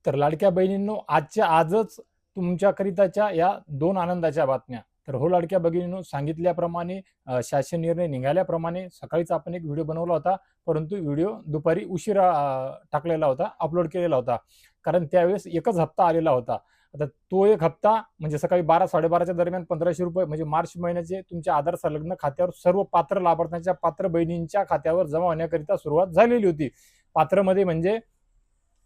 तर लाडक्या बहिणींनो, आजच्या आजच तुमच्याकरिताच्या या दोन आनंदाच्या बातम्या. तर हो लाडक्या बहिणींनो, सांगितल्याप्रमाणे शासन निर्णय निघाल्याप्रमाणे सकाळीच आपण एक व्हिडिओ बनवला होता, परंतु व्हिडिओ दुपारी उशिरा टाकलेला होता, अपलोड केलेला होता. कारण त्यावेळेस एकच हप्ता आलेला होता. आता तो एक हप्ता म्हणजे सकाळी 12-12:30च्या दरम्यान ₹1500 म्हणजे मार्च महिन्याचे तुमच्या आधार संलग्न खात्यावर सर्व पात्र लाभार्थ्यांच्या पात्र बहिणींच्या खात्यावर जमा होण्याकरिता सुरुवात झालेली होती. पात्रमध्ये म्हणजे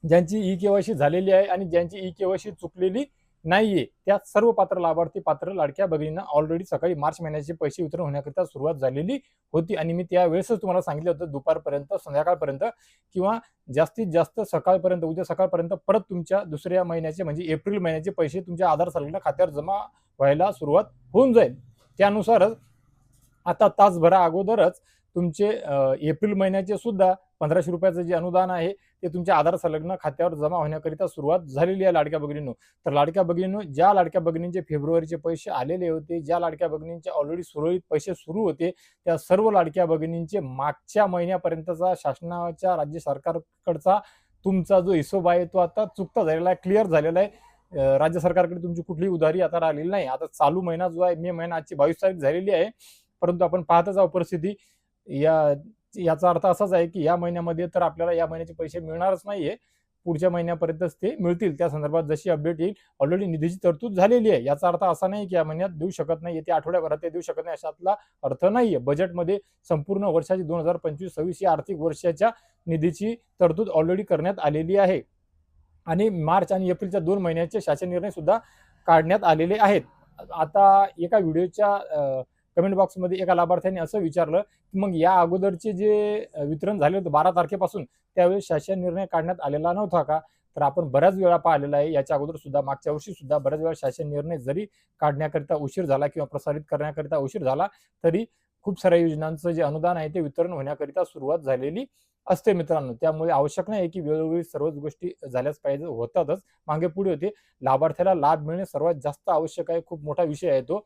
ज्यांची ई-केवायसी झालेली आहे आणि ज्यांची ई-केवायसी चुकलेली नाहीये, त्या सर्व पात्र लाभार्थी पात्र लाडक्या भगिनींना ऑलरेडी सकाळी मार्च महिन्याचे पैसे वितरण होण्याकरिता सुरुवात झालेली होती. आणि मी त्यावेळेसच तुम्हाला सांगितलं होतं दुपारपर्यंत, संध्याकाळपर्यंत किंवा जास्तीत जास्त सकाळपर्यंत, उद्या सकाळपर्यंत परत तुमच्या दुसऱ्या महिन्याचे म्हणजे एप्रिल महिन्याचे पैसे तुमच्या आधार संलग्न खात्यावर जमा व्हायला सुरुवात होऊन जाईल. त्यानुसारच आता तासभरा अगोदरच तुमचे एप्रिल महिन्याचे सुद्धा ₹1500 जे अनुदान आहे ते तुमच्या आधार संलग्न खात्यावर जमा होण्याकरिता सुरुवात झालेली आहे लाडक्या भगिनींनो. तर लाडक्या भगिनींनो, ज्या लाडक्या भगिनींचे फेब्रुवारीचे पैसे आलेले होते, ज्या लाडक्या भगिनींचे ऑलरेडी सुरळीत पैसे सुरू होते, त्या सर्व लाडक्या भगिनींचे मागच्या महिन्यापर्यंतचा शासनाच्या राज्य सरकारकडचा तुमचा जो हिशोब आहे तो आता चुकता झालेला आहे, क्लिअर झालेला आहे. राज्य सरकारकडे तुमची कुठलीही उधारी आता राहिलेली नाही. आता चालू महिना जो आहे, मे महिना, आजची 22 तारीख झालेली आहे, परंतु आपण पाहतच आहोत परिस्थिती. याचा अर्थ असाच आहे की या महिन्यामध्ये तर आपल्याला या महिन्याचे पैसे मिळणारच नाहीये, पुढच्या महिन्यापर्यंतच ते मिळतील. त्या संदर्भात जशी अपडेट येईल, ऑलरेडी निधीची तरतूद झालेली आहे. याचा अर्थ असा नाही की या महिन्यात देऊ शकत नाही, येत्या आठवड्याभरात ते देऊ शकत नाही, अशातला अर्थ नाहीये. बजेटमध्ये संपूर्ण वर्षाची 2025-26 या आर्थिक वर्षाच्या निधीची तरतूद ऑलरेडी करण्यात आलेली आहे आणि मार्च आणि एप्रिलच्या 2 महिन्याचे शासन निर्णय सुद्धा काढण्यात आलेले आहेत. आता एका व्हिडिओच्या कमेंट बॉक्समध्ये एका लाभार्थ्याने असं विचारलं की मग या अगोदरचे जे वितरण झाले होते 12 तारखेपासून, त्यावेळेस शासन निर्णय काढण्यात आलेला नव्हता का? तर आपण बऱ्याच वेळा पाहिलेला आहे, याच्या अगोदर सुद्धा, मागच्या वर्षी सुद्धा बऱ्याच वेळा शासन निर्णय जरी काढण्याकरिता उशीर झाला किंवा प्रसारित करण्याकरिता उशीर झाला, तरी खूप साऱ्या योजनांचं जे अनुदान आहे ते वितरण होण्याकरिता सुरुवात झालेली असते मित्रांनो. त्यामुळे आवश्यक नाही की वेळोवेळी सर्वच गोष्टी झाल्याच पाहिजे, होतातच, मागे पुढे होते. लाभार्थ्याला लाभ मिळणे सर्वात जास्त आवश्यक आहे, खूप मोठा विषय आहे तो.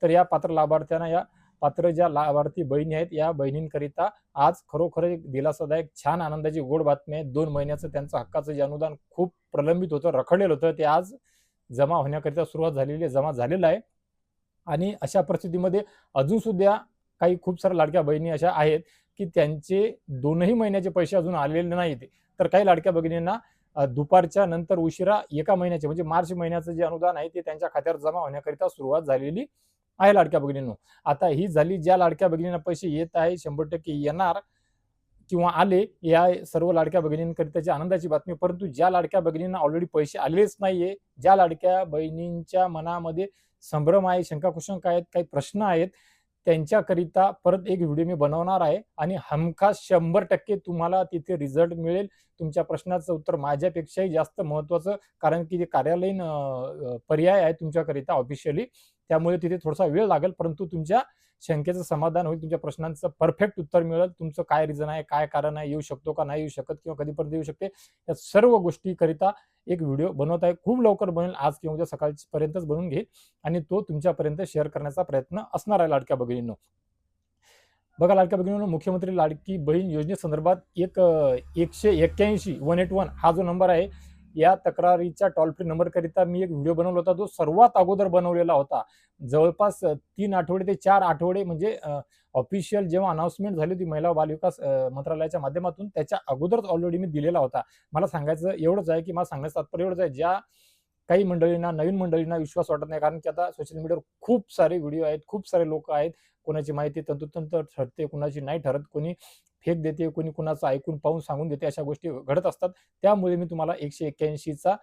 तर या पात्र लाभार्थ्यांना, या पात्र ज्या लाभार्थी बहिणी आहेत, या बहिणींकरिता आज खरोखर एक दिलासादायक छान आनंदाची गोड बातमी आहे. 2 महिन्याचं त्यांचं हक्काचं जे अनुदान खूप प्रलंबित होतं, रखडलेलं होतं, ते आज जमा होण्याकरिता सुरुवात झालेली आहे, जमा झालेलं आहे. आणि अशा परिस्थितीमध्ये अजून सुद्धा काही खूप साऱ्या लाडक्या बहिणी अशा आहेत की त्यांचे 2ही महिन्याचे पैसे अजून आलेले नाहीत. तर काही लाडक्या भगिनींना दुपारच्या नंतर उशिरा एका महिन्याचे म्हणजे मार्च महिन्याचं जे अनुदान आहे ते त्यांच्या खात्यावर जमा होण्याकरिता सुरुवात झालेली आहे लाडक्या भगिनींनो. आता ही झाली ज्या लाडक्या भगिनींना पैसे येत आहे, 100% येणार किंवा आले, या सर्व लाडक्या भगिनींकरिताची आनंदाची बातमी. परंतु ज्या लाडक्या भगिनींना ऑलरेडी पैसे आलेच नाहीये, ज्या लाडक्या बहिणींच्या मनामध्ये संभ्रम आहे, शंका कुशंका आहेत, काही प्रश्न आहेत, त्यांच्याकरिता परत एक व्हिडिओ मी बनवणार आहे आणि हमखास 100% तुम्हाला तिथे रिझल्ट मिळेल. तुमच्या प्रश्नाचं उत्तर माझ्यापेक्षाही जास्त महत्त्वाचं, कारण की ते कार्यालयीन पर्याय आहे तुमच्याकरिता ऑफिशियली, त्यामुळे तिथे थोडासा वेळ लागेल, परंतु तुमच्या शंकेचं समाधान होईल, तुमच्या प्रश्नांचं परफेक्ट उत्तर मिळेल. तुमचं काय रिझन आहे, काय कारण आहे, येऊ शकतो का नाही येऊ शकत किंवा कधीपर्यंत येऊ शकते, या सर्व गोष्टीकरिता एक व्हिडिओ बनवत आहे. खूप लवकर बनेल, आज किंवा उद्या सकाळपर्यंतच बनवून घेईल आणि तो तुमच्यापर्यंत शेअर करण्याचा प्रयत्न असणार आहे लाडक्या भगिनींनो. बघा लाडक्या भगिनींनो, मुख्यमंत्री लाडकी बहीण योजनेसंदर्भात एक 181 हा जो नंबर आहे, या तक्रारीच्या टोल फ्री नंबर करिता मी एक व्हिडिओ बनवला होता, जो सर्वात अगोदर बनवलेला होता. जवळपास 3 आठवडे ते 4 आठवडे म्हणजे ऑफिशियल जेव्हा अनाउन्समेंट झाली होती महिला व बालविकास मंत्रालयाच्या माध्यमातून, त्याच्या अगोदरच ऑलरेडी मी दिलेला होता. मला सांगायचं एवढंच आहे की मला सांगण्याचं तात्पर्य एवढंच आहे, ज्या काही मंडळींना, नवीन मंडळींना विश्वास वाटत नाही, कारण की आता सोशल मीडियावर खूप सारे व्हिडिओ आहेत, खूप सारे लोक आहेत, कोणाची माहिती तंतोतंत ठरते, कुणाची नाही ठरत, कोणी फेक देते, कोणी कुणाचं ऐकून पाहून सांगून देते, अशा गोष्टी घडत असतात. त्यामुळे मी तुम्हाला 181चा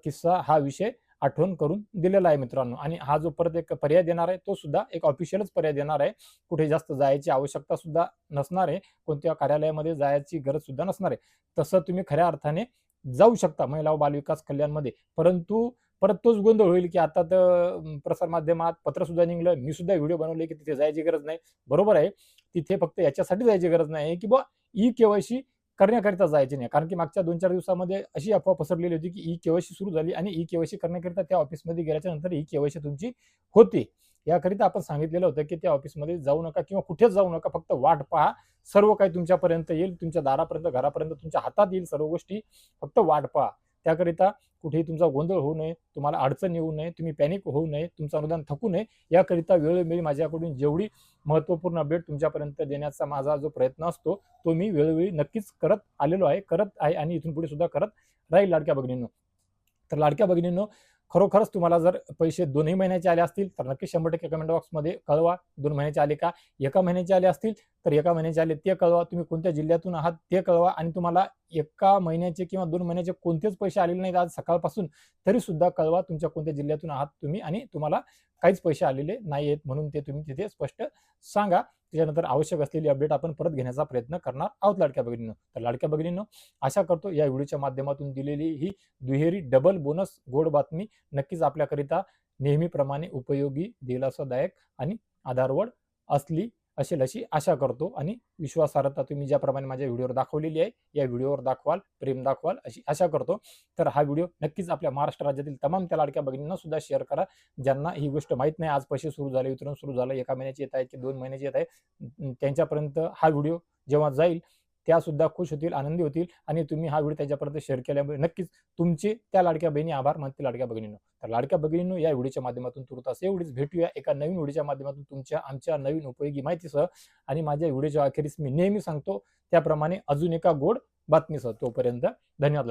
किस्सा, हा विषय आठवण करून दिलेला आहे मित्रांनो. आणि हा जो परत एक पर्याय देणार आहे, तो सुद्धा एक ऑफिशियलच पर्याय देणार आहे. कुठे जास्त जायची आवश्यकता सुद्धा नसणार आहे, कोणत्या कार्यालयामध्ये जायची गरज सुद्धा नसणार आहे. तसं तुम्ही खऱ्या अर्थाने जाऊ शकता महिला व बालविकास कल्याणमध्ये. परंतु परत तोच गोंधळ होईल की आता तर प्रसारमाध्यमात पत्र सुद्धा निघलं, मी सुद्धा व्हिडिओ बनवले की तिथे जायची गरज नाही. बरोबर आहे, तिथे फक्त याच्यासाठी जायची गरज नाही की बुवा ई-केवायसी करण्याकरिता जायचे नाही, कारण की मागच्या 2-4 दिवसामध्ये अशी अफवा पसरलेली होती की ई-केवायसी सुरू झाली आणि ई-केवायसी करण्याकरिता त्या ऑफिसमध्ये गेल्याच्या नंतर ई-केवायसी तुमची होते. याकरिता आपण सांगितलेलं होतं की त्या ऑफिसमध्ये जाऊ नका किंवा कुठेच जाऊ नका, फक्त वाट पहा, सर्व काही तुमच्यापर्यंत येईल, तुमच्या दारापर्यंत, घरापर्यंत, तुमच्या हातात येईल सर्व गोष्टी, फक्त वाट पहा. त्याकरिता कुठेही तुमचा गोंधळ होऊ नये, तुम्हाला अडचण येऊ नये, तुम्ही पॅनिक होऊ नये, तुमचं अनुदान थकू नये, याकरिता वेळोवेळी माझ्याकडून जेवढी महत्त्वपूर्ण अपडेट तुमच्यापर्यंत देण्याचा माझा जो प्रयत्न असतो तो मी वेळोवेळी नक्कीच करत आहे आणि इथून पुढे सुद्धा करत राहील लाडक्या भगिनींनो. तर लाडक्या भगिनींनो, खरोखरच तुम्हाला जर पैसे 2ही महिन्याचे आले असतील तर नक्की 100% कमेंट बॉक्समध्ये कळवा. 2 महिन्याचे आले का? 1 महिन्याचे आले असतील तर 1 महिन्याचे आले ते कळवा. तुम्ही कोणत्या जिल्ह्यातून आहात ते कळवा. आणि तुम्हाला 1 महिन्याचे किंवा 2 महिन्याचे कोणतेच पैसे आलेले नाहीत आज सकाळपासून, तरी सुद्धा कळवा तुमच्या कोणत्या जिल्ह्यातून आहात तुम्ही आणि तुम्हाला काहीच पैसे आलेले नाही आहेत म्हणून ते तुम्ही तिथे स्पष्ट सांगा. त्याच्यानंतर आवश्यक असलेली अपडेट आपण परत घेण्याचा प्रयत्न करणार आहोत लाडक्या भगिनींनो. तर लाडक्या भगिनींनो, आशा करतो या व्हिडिओच्या माध्यमातून दिलेली ही दुहेरी डबल बोनस गोड बातमी नक्कीच आपल्याकरिता नेहमीप्रमाणे उपयोगी, दिलासादायक आणि आधारवड असेल अशी आशा करतो. आणि विश्वासार्हता तुम्ही ज्याप्रमाणे माझ्या व्हिडिओवर दाखवलेली आहे या व्हिडिओवर दाखवाल, प्रेम दाखवाल अशी आशा करतो. तर हा व्हिडिओ नक्कीच आपल्या महाराष्ट्र राज्यातील तमाम त्या लाडक्या भगिनींना सुद्धा शेअर करा ज्यांना ही गोष्ट माहीत नाही, आज पैसे सुरू झाले, वितरण सुरू झालं, 1 महिन्याचे येत आहेत की 2 महिन्याचे येत आहे, त्यांच्यापर्यंत हा व्हिडिओ जेव्हा जाईल त्या सुद्धा खुश होतील, आनंदी होतील आणि तुम्ही हा व्हिडिओ त्यांच्यापर्यंत शेअर केल्यामुळे नक्कीच तुमचे त्या लाडक्या बहिणी आभार मानतील लाडक्या भगिनींनो. तर लाडक्या भगिनींनो, या व्हिडिओच्या माध्यमातून तुर्तास एवढीच. भेटूया एका नवीन व्हिडिओच्या माध्यमातून तुमच्या आमच्या नवीन उपयोगी माहितीसह. आणि माझ्या व्हिडिओच्या अखेरीस मी नेहमी सांगतो त्याप्रमाणे अजून एका गोड बातमीसह. तोपर्यंत धन्यवाद.